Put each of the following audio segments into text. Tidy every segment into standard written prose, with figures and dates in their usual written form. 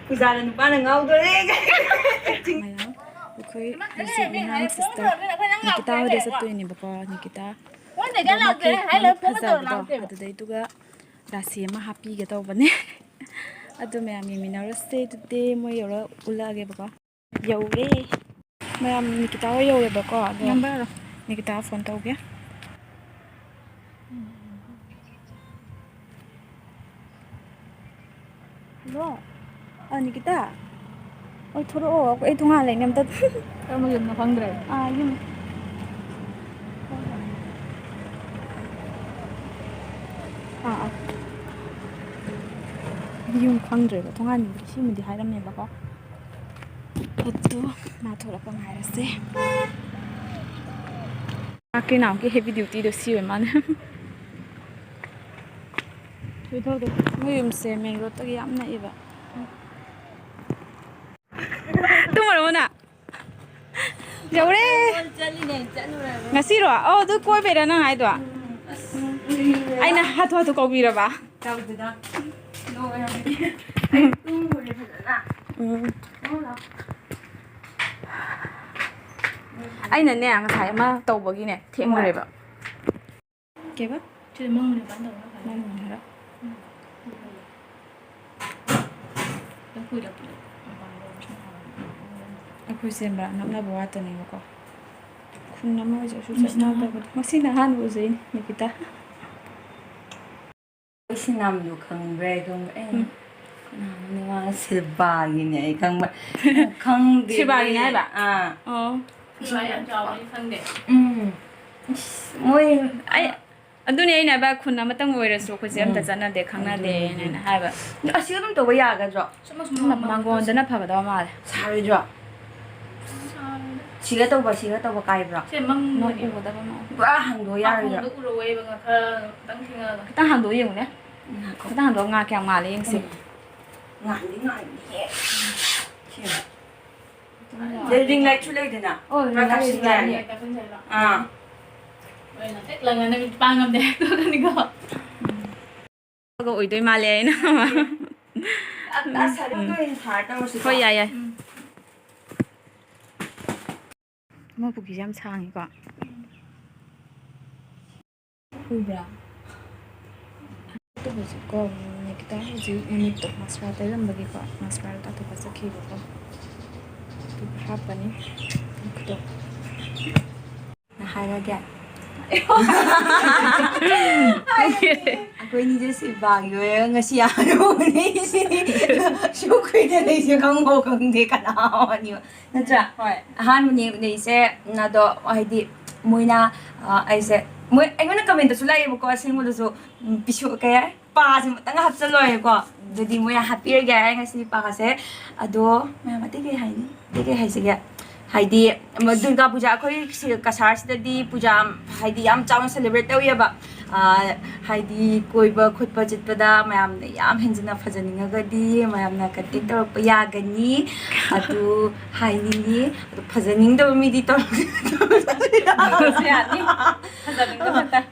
Pujana nupa na ngau dore. Mayam, okay. This is my sister. Nikita hoide sattoini bako Nikita. Adudai tuga rasi ama happy ga tawbane. Adu mayam yeminarase today mo yora ulage bako. Yore. Mayam Nikita ho yore bako. Number Nikita phone tawge. Hello. Nikita. Ôi thôi đâu, ấy thùng hàng này em tất. Em mà dùng nó phân rồi. Nhưng yung khoang rồi, thùng hàng mình chỉ mình đi hai năm này bà có. Itu mà thôi là con hai là xe. Cái nào cái heavy duty được siêu mà. Thôi thôi được, người dùng xe mình rồi tới cái này vậy. 또 말하나? 저래. 나시로. 너 꼬이 베라나 아이도. 아이나 하도 꼬비라 봐. Tawda. No era. 아이는 내 ꯉꯁꯥꯏ ꯑꯃ ꯇꯧꯕꯒꯤꯅꯦ ꯊꯦꯡꯈ꯭ꯔꯦꯕ. ꯀꯦꯕ? Chứ mong này bán đầu nó phải. ꯅꯪ ꯍꯥꯏꯔꯣ. Nó khui được. ꯑꯩꯈꯣꯏꯁꯦ ꯃꯔꯛ ꯅꯛꯅꯕ ꯋꯥꯇꯅꯦꯕꯀꯣ ꯈꯨꯟ ꯑꯃ ꯑꯣꯏꯖꯔꯁꯨ ꯆꯠꯅꯗꯕꯗꯣ ꯉꯁꯤꯅ ꯑꯍꯥꯟꯕ ꯎꯖꯩꯅꯦ Nikita Sinamyo khangbre khang ni wa silbagine ai khang Silbagine hai ba? Rồi em cho đi phân để. Moi ai ꯑꯗꯨꯅꯦ ꯑꯩꯅ ꯍꯥꯏꯕ ꯈꯨꯟ ꯑꯃꯇꯪ ꯑꯣꯏꯔꯁꯨ ꯑꯩꯈꯣꯏꯁꯦ ꯑꯝꯇ ꯆꯠꯅꯗꯦ ꯈꯪꯅꯗꯦꯅ ꯍꯥꯏꯕ asi adum toba yagadro ꯃꯥꯡꯒꯣꯟꯗꯅ ꯐꯒꯗꯕ ꯃꯥꯜꯂꯦ saridro siga toba kaibro Chứ mong ꯅꯣꯡ người ꯎꯒꯗꯕ ꯃꯥꯜꯂꯦ ba hangdo nó yaridro ủ rồi bằng khờ tăng thiên rồi. ꯈꯤꯇꯪ ꯍꯥꯡꯗꯣꯛꯑ ꯌꯦꯡꯉꯨꯅꯦ ꯈꯤꯇꯪ ꯍꯥꯡꯗꯣꯛꯑ ꯉꯥ ꯀꯌꯥꯝ ꯃꯥꯜꯂꯦ ꯌꯦꯡꯁꯤ ngani ring light chu lei dena Vậy là cách lần này ba ngầm đẹp tôi cái này cơ. 거 어이도이 말래 아이나 거의 야야 뭐 보기 참 상이거 보이더라 또 보지 거 Nikita hoji unito mascara tayo bagi ko mascara ta to sa kibo ko to hapani ito naharagya ako ni just bagyo ngasi ano ni si shukri na ni si kang mo kang di ka na ni na cha han ni ni se na do ai di muina ai se moi ai ngona comment su lai ko asin mo so pisu kaya pa si tang hap sa loy ko dudi mo ya happy ga ngasi pa kasi ado may mati kay hai ni kay hai sige haidi Durga Puja khoi kasar sidadi puja haidi yam chauna celebrate tawiyaba haidi koiba khutpa chitpada mayam na yam henjina phajaninga gadi mayam na katti torpa yagani adu haini adu phajaning da mi di tor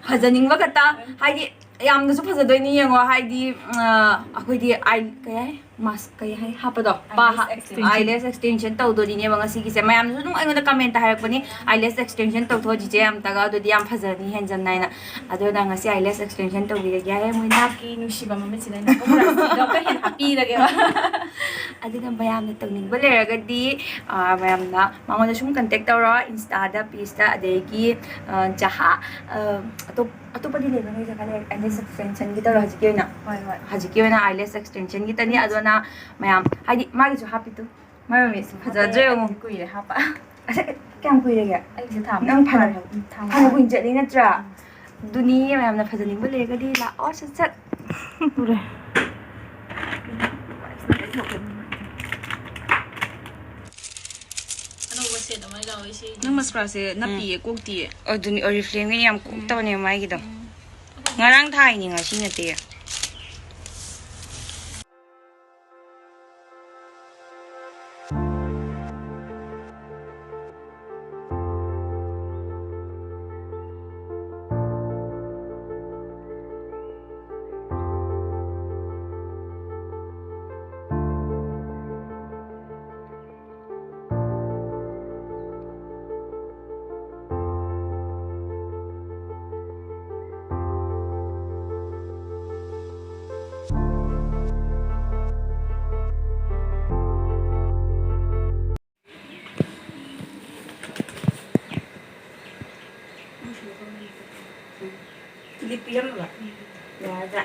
phajaning ba kata haidi yam na su phajadoini yengo haidi akhoi di ai kay mask kay hai hapado pa eyelash extension tawdori ne banga sigi se mayam su nung aingoda comment harakpani eyelash extension tawtho ji je am taga dodi yam phajani henjan naina ado da ngasi eyelash extension tawbi ga ya moina ki nusiba mama china na ko ra ga ka hen happy lage ba adiga mayam na tawning ba leraga di mayam na mangoda sum contact tawra insta da page da adegi jaha atop di leba ngai jaga eyelash extension gi tawra haji kena haji kena eyelash extension gi tani ado na mayam haidi magi jo happy to mayam is phaja je mo kuire hapa kyam kuirege ai se tham nang phana buin je ni natra duni mayam na phaja ning ba lega di la o sat sat pure Ano ba siya naman daw siya. nang mascara se na piye kok ti aduni oriflame ngi yam kuk taw ne mai gi do ngarang thai ni nga si na te ꯍꯧꯖꯤꯛ ꯄꯤꯔꯝꯃꯕ ꯌꯥꯔꯗ꯭ꯔꯥ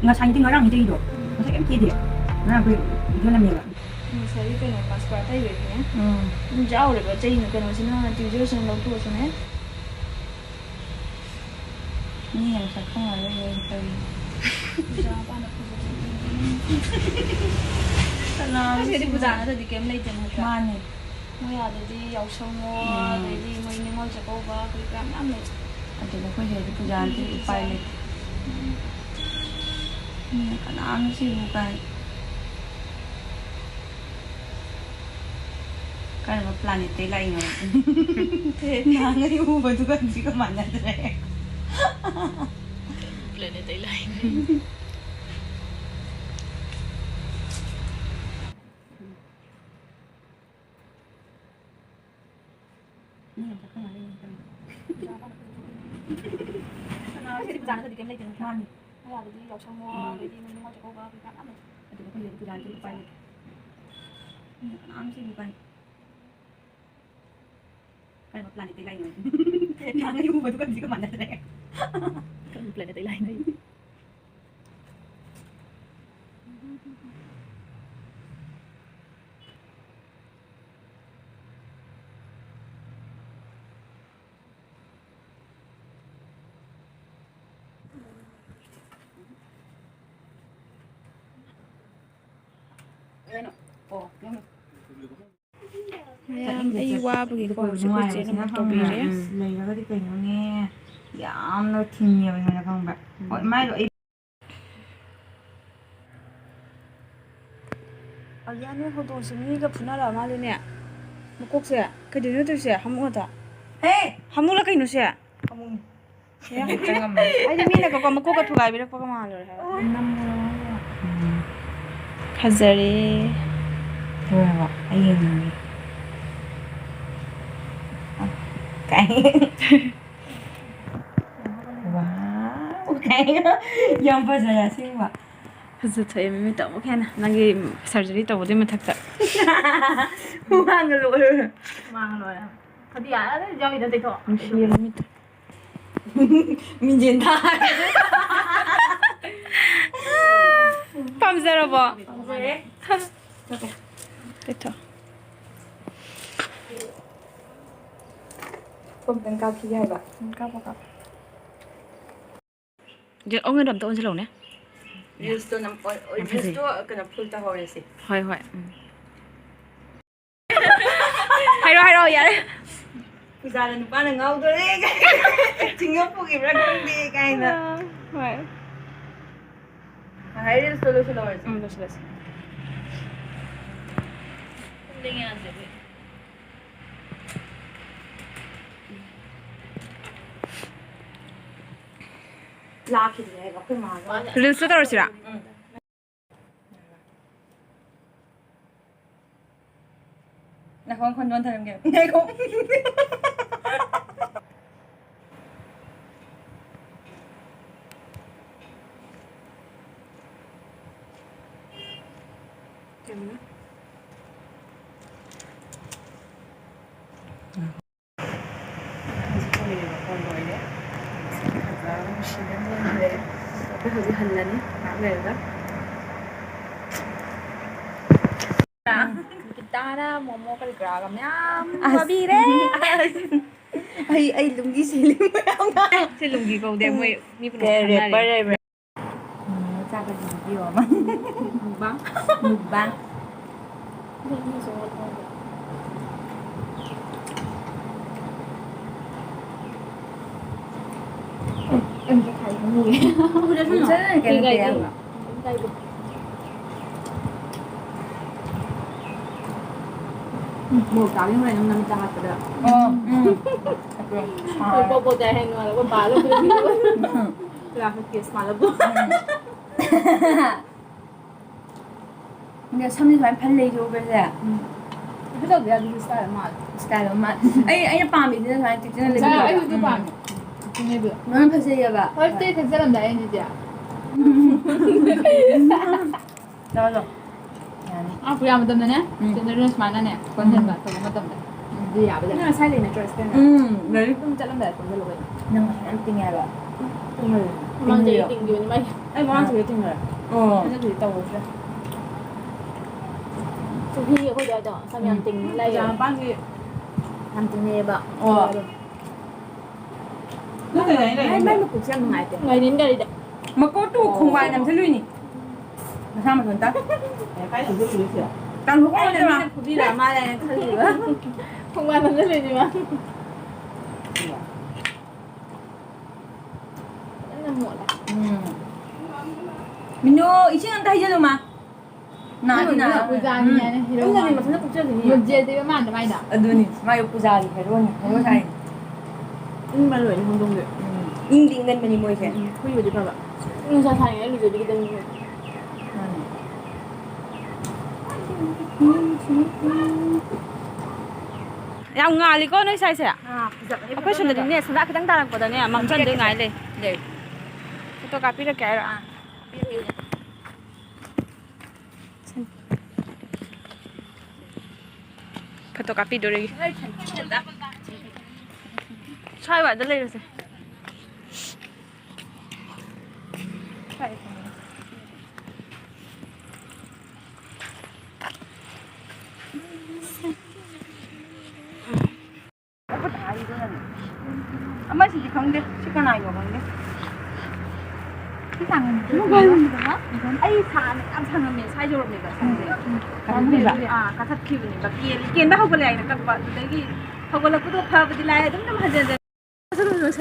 Ngasay din orang itu. Masa kan kiri. Nah, aku itu namanya. Saya kena pasport aja ya. Jauh lebih cina kena sini tujuh sen lalu tu sana. Ini yang sekarang ada yang kali. Karena jadi pujian ada di game lain jangan. Mana? Mau ada di yang semua, ada di mau ini mau cakap apa, kita ambil. Ada lah kau jadi pujian tu pilot. Ini kan anu sih bukan. Kan planet lain orang. Nah, ni ubah tu kan juga mana tu? Planet lain. Ini yang sekarang ada yang kali. Karena jadi pujian ada di game lain jangan. Mana? Mau ada di yang semua, ada di mau ini mau cakap apa, kita ambil. Ada lah kau jadi pujian tu pilot. Ini kan anu sih bukan. Kan planet lain orang. Nah, ni ubah tu kan juga mana tu? Kan planet lain. Oh, yang ꯑꯩ ꯋꯥꯕꯒꯤꯀꯣ ꯍꯧꯖꯤꯛ ꯑꯩꯈꯣꯏ ꯆꯦꯅ ꯇꯧꯕꯤꯔꯦ ꯂꯩꯔꯒꯗꯤ ꯀꯩꯅꯣꯅꯦ ꯌꯥꯝꯅ ꯊꯤꯡꯉꯦꯕ ꯑꯩꯉꯣꯟꯗ ꯈꯪꯕ꯭ꯔꯥ ꯍꯣꯏ ꯃꯥꯏꯗꯣ ꯑꯩ ꯑꯩꯌꯥꯅꯦ ꯍꯧꯗꯣꯡꯁꯦ ꯃꯤꯒ ꯐꯨꯅꯔꯛꯑ ꯃꯥꯜꯂꯦꯅꯦ ꯃꯀꯣꯛꯁꯦ ꯀꯩꯗꯧꯅꯣ ꯇꯧꯔꯤꯁꯦ ꯍꯥꯃꯨꯛꯑꯗ ꯍꯦ ꯍꯥꯃꯨꯛꯂ ꯀꯩꯅꯣꯁꯦ ꯑꯃꯨꯛ ꯆꯪꯉꯝꯃꯦ ꯑꯩꯗꯤ ꯃꯤꯅꯀꯣ ꯃꯀꯣꯛꯀ ꯊꯨꯒꯥꯏꯕꯤꯔꯛꯄꯒ ꯃꯥꯜꯂꯨꯔꯦ ꯍꯥꯏꯕ ꯐꯖꯔꯦ ꯂꯣꯏꯔꯕ ꯑꯩ ꯌꯦꯡꯅꯤꯡꯉꯦ ꯋꯥꯎ ꯌꯥꯝ ꯐꯖꯔꯦ ꯑꯁꯦꯡꯕ ꯐꯖꯊꯣꯛꯑꯦ ꯃꯤꯃꯤꯠꯇ ꯑꯃꯨꯛ ꯍꯦꯟꯅ ꯅꯪꯒꯤ ꯁꯔꯖꯔꯤ ꯇꯧꯕꯗꯨꯒꯤ ꯃꯊꯛꯇ ꯋꯥꯡꯒ ꯂꯣꯏꯔꯦ Mang rồi. Thôi đi à, do gì đâu tịch thọ. ꯅꯨꯡꯁꯤꯌꯦ ꯃꯤꯃꯤꯠꯇ ꯃꯤꯡꯖꯦꯟ ꯊꯥ ꯄꯥꯝꯖꯔꯕꯣ ꯐꯖꯔꯦ ꯇꯩꯊꯣ ꯐꯣꯝꯇꯪ ꯀꯥꯞꯈꯤꯒꯦ ꯍꯥꯏꯕ ꯀꯥꯞꯄꯣ ꯀꯥꯞꯄꯣ ꯑꯣꯡꯉꯩꯗꯣ ꯑꯝꯇ ꯑꯣꯟꯁꯤꯜꯂꯛꯎꯅꯦ ꯔꯤꯜꯁꯇꯣ ꯔꯤꯜꯁꯇꯣ ꯀꯩꯅꯣ ꯐꯨꯜ ꯇꯧꯍꯧꯔꯁꯤ ꯍꯣꯏ ꯍꯣꯏ ꯍꯥꯏꯔꯣ ꯌꯥꯔꯦ ꯄꯨꯖꯥꯅ ꯅꯨꯄꯥꯅ ꯉꯥꯎꯗꯣꯔꯦ ꯆꯤꯡꯉ ꯄꯨꯈꯤꯕ꯭ꯔꯥ ꯈꯪꯗꯦ ꯀꯥꯏꯅ ꯍꯣꯏ ꯍꯥꯏ ꯔꯤꯜꯁꯇꯣ ꯂꯣꯏꯁꯤꯜꯍꯧꯔꯁꯤ ꯂꯣꯏꯁꯤꯜꯂꯁꯤ Không nghe gì vậy. ꯂꯥꯛꯈꯤꯗ꯭ꯔꯦ ꯍꯥꯏꯕ ꯑꯩꯈꯣꯏ ꯃꯥꯒ ꯔꯤꯜꯁꯇꯣ ꯇꯧꯔꯁꯤꯔꯥ ꯅꯈꯣꯡ ꯈꯣꯟꯗꯣꯟ ꯊꯔꯝꯒꯦ ꯉꯥꯏꯈꯣ hꯧꯖꯤꯛ ꯍꯜꯂꯅꯤ ꯉꯥꯏꯍꯥꯛ ꯂꯩꯔꯒ ꯒꯤꯇꯥꯔ ꯃꯣꯃꯣ ꯀꯔꯤ ꯀꯔꯥꯒ ꯃꯌꯥꯝ ꯋꯥꯕꯤꯔꯦ ꯑꯩ ꯂꯨꯡꯒꯤ ꯁꯤꯂꯤ ꯃꯌꯥꯝꯅ ꯁꯤ ꯂꯨꯡꯒꯤ ꯀꯧꯗꯦ ꯃꯣꯏ ꯃꯤ ꯔꯦꯄꯔ ꯂꯩꯕ꯭ꯔꯥ ꯆꯥꯛꯀ ꯄꯤꯕꯤꯌꯣ ꯑꯃ mukbang mukbang em cái thầy của người Udah sana kayak Kayak gitu ya. gitu. Kayak gitu. Mau kali mulai nang jahat pada. Rồi cô chạy hàng ngoài là cô bà luôn là cái kia mà là bố 근데 3년 팔레이 줘버려. cái đầu kia đi style mà 스타일 엄마. 아이 밤에 이제 잘 찍는 sao ấy 거. cứ bạn nghe được 너는 팔레이야 봐. thôi thế thành ra làm đại anh gì vậy 나도. à phụ làm tầm này nhé cho nên nó smart này quan trọng là tôi tầm này đi à bây giờ 그냥 살리는 드레스 때문에. 네. không chắc làm đại cũng được rồi 너무 안 띵해봐. mang gì tình gì mà 아니 뭐한 저기 띵해. 그래도 이따 오셔. tôi khi có giờ đó sao nhận tình đây 자, 빵이 làm tình nghe bạn 말 먹고 지금 나야 돼. ngày đến đây 먹고 또 공부하는 남자 루이니. 나 사람 된다. 난 먹고 있잖아. đi làm mai này thôi gì đó không ai mình nói gì mà nó muộn à 민호 이 시간 다 해줘 마. 나. 부자 như này thì đâu mà 근데 무슨 국제 되니? một giờ thì mà mày đã 눈이 마요 부자리 해로니. 해로사이. 말로 해 운동들 인딩은 많이 뭐 이제. 그리고 이제 봐봐 운사 사이에 이제 되게 되는 거 야, ngali ko no sai sai. 아, 부자. Akwai shi da ne sana ka dan daran ko da ne amma can da ngai le. Le. To ka pi da kai ra. Photo copy do re. Chai wa da le rồi. 엄마 진짜 강대 시간 아니고 강대. cái thằng 아이 산 암상하면 사이좋습니다. 강대. 아, 가사 키우니 막 기엔 하고 그래 아이는 각 봐. 내기 하고 라고도 파버디 라야 좀 하는데.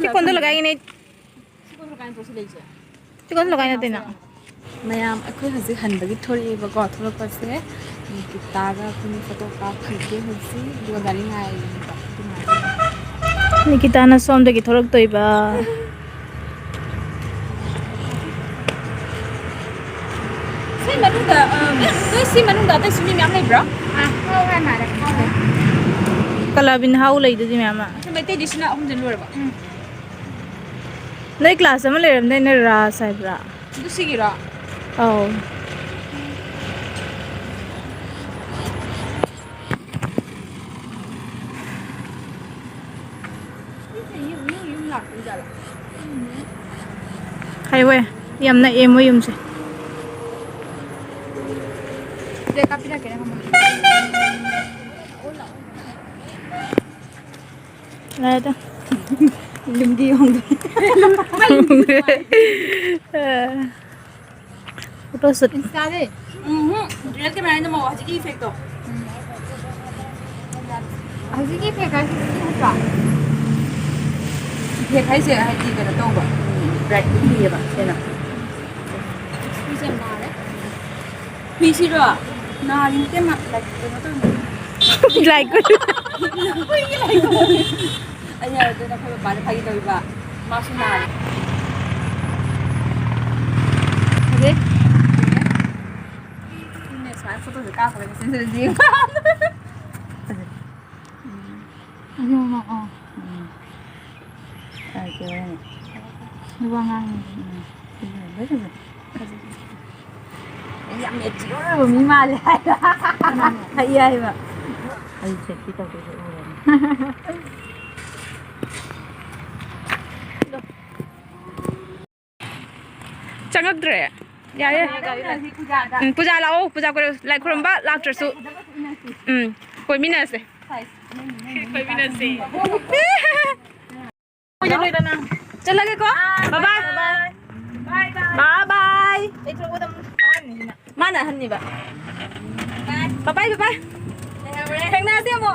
Cái con đó là cái này. 시골로 가는 도시 레이저 Cái con là cái này na. mayam akhoi hazi hanbagi thori ba go thora pase ki taga kuni photo ka phike hazi duga gari ngai Nikita na som da ki thorak toi ba. sai manungda tôi si manungda ta sumi myam nei bro à khao ha na da khao ne Kalabin hau lai da di ma ma. sai mai te disna om jin lor ba Nei class ama le ram dai na ra sai bra. du sigira Oh. Hay we, yam na em mo yum se. de kapira ke na Là đó. 룸기 형도. Photo shoot. insta de 리얼 카메라 있는 뭐 아직 이펙트. hazi ki pe ka si ha 이게 가이세 하지 이거는 또 봐. 라이트 이게 봐. 되나? ni se ma de 비시로 나 인테마 라이트 또 Like ko. 아니야, 내가 그거 말을 하기 더 봐. 맛이 나. de 근데 잘 포토를 까서 이렇게 센스를 지금. no no 아, 그래. 누가 ngang Dặm nhiệt chịu rồi mi ma lại hay ai mà ai sẽ khi tao cái Changak dre. Ya ya. Puja lao, puja ko like from ba lak su. Koi mina se. Koi mina se. Koi jam le na. Chal lage ko. Bye bye. Bye bye. Mana han ni ba? bye bye bye bye. Thằng nào xem bộ.